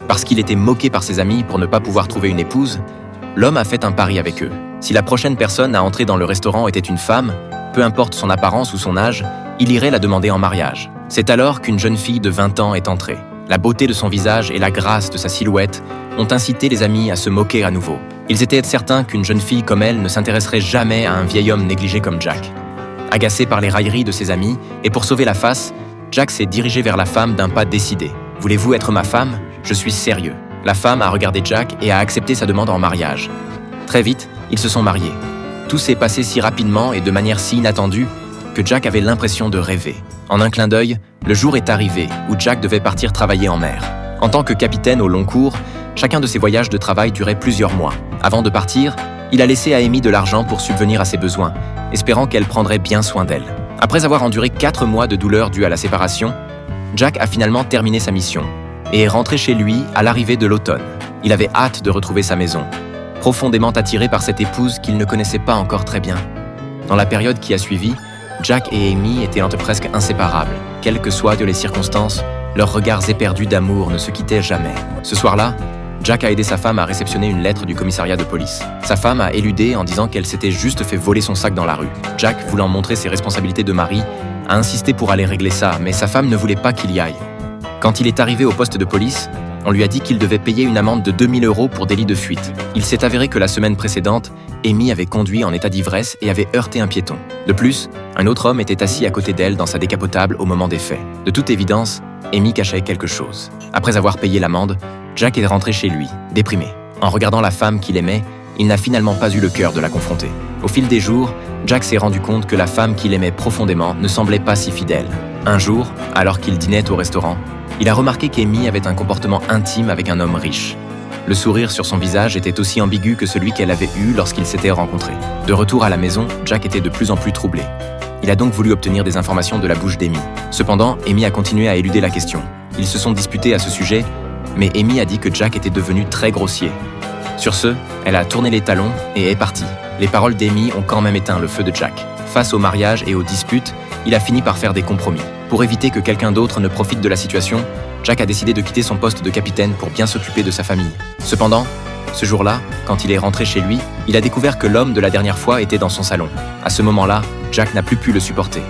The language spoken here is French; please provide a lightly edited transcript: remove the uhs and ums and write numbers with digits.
Parce qu'il était moqué par ses amis pour ne pas pouvoir trouver une épouse, l'homme a fait un pari avec eux. Si la prochaine personne à entrer dans le restaurant était une femme, peu importe son apparence ou son âge, il irait la demander en mariage. C'est alors qu'une jeune fille de 20 ans est entrée. La beauté de son visage et la grâce de sa silhouette ont incité les amis à se moquer à nouveau. Ils étaient certains qu'une jeune fille comme elle ne s'intéresserait jamais à un vieil homme négligé comme Jack. Agacé par les railleries de ses amis et pour sauver la face, Jack s'est dirigé vers la femme d'un pas décidé. « Voulez-vous être ma femme ? Je suis sérieux. » La femme a regardé Jack et a accepté sa demande en mariage. Très vite, ils se sont mariés. Tout s'est passé si rapidement et de manière si inattendue que Jack avait l'impression de rêver. En un clin d'œil, le jour est arrivé où Jack devait partir travailler en mer. En tant que capitaine au long cours, chacun de ses voyages de travail durait plusieurs mois. Avant de partir, il a laissé à Amy de l'argent pour subvenir à ses besoins, espérant qu'elle prendrait bien soin d'elle. Après avoir enduré 4 mois de douleur due à la séparation, Jack a finalement terminé sa mission et est rentré chez lui à l'arrivée de l'automne. Il avait hâte de retrouver sa maison, profondément attiré par cette épouse qu'il ne connaissait pas encore très bien. Dans la période qui a suivi, Jack et Amy étaient presque inséparables. Quelles que soient les circonstances, leurs regards éperdus d'amour ne se quittaient jamais. Ce soir-là, Jack a aidé sa femme à réceptionner une lettre du commissariat de police. Sa femme a éludé en disant qu'elle s'était juste fait voler son sac dans la rue. Jack, voulant montrer ses responsabilités de mari, a insisté pour aller régler ça, mais sa femme ne voulait pas qu'il y aille. Quand il est arrivé au poste de police, on lui a dit qu'il devait payer une amende de 2000 € pour délit de fuite. Il s'est avéré que la semaine précédente, Amy avait conduit en état d'ivresse et avait heurté un piéton. De plus, un autre homme était assis à côté d'elle dans sa décapotable au moment des faits. De toute évidence, Amy cachait quelque chose. Après avoir payé l'amende, Jack est rentré chez lui, déprimé. En regardant la femme qu'il aimait, il n'a finalement pas eu le cœur de la confronter. Au fil des jours, Jack s'est rendu compte que la femme qu'il aimait profondément ne semblait pas si fidèle. Un jour, alors qu'il dînait au restaurant, il a remarqué qu'Amy avait un comportement intime avec un homme riche. Le sourire sur son visage était aussi ambigu que celui qu'elle avait eu lorsqu'ils s'étaient rencontrés. De retour à la maison, Jack était de plus en plus troublé. Il a donc voulu obtenir des informations de la bouche d'Amy. Cependant, Amy a continué à éluder la question. Ils se sont disputés à ce sujet, mais Amy a dit que Jack était devenu très grossier. Sur ce, elle a tourné les talons et est partie. Les paroles d'Amy ont quand même éteint le feu de Jack. Face au mariage et aux disputes, il a fini par faire des compromis. Pour éviter que quelqu'un d'autre ne profite de la situation, Jack a décidé de quitter son poste de capitaine pour bien s'occuper de sa famille. Cependant, ce jour-là, quand il est rentré chez lui, il a découvert que l'homme de la dernière fois était dans son salon. À ce moment-là, Jack n'a plus pu le supporter.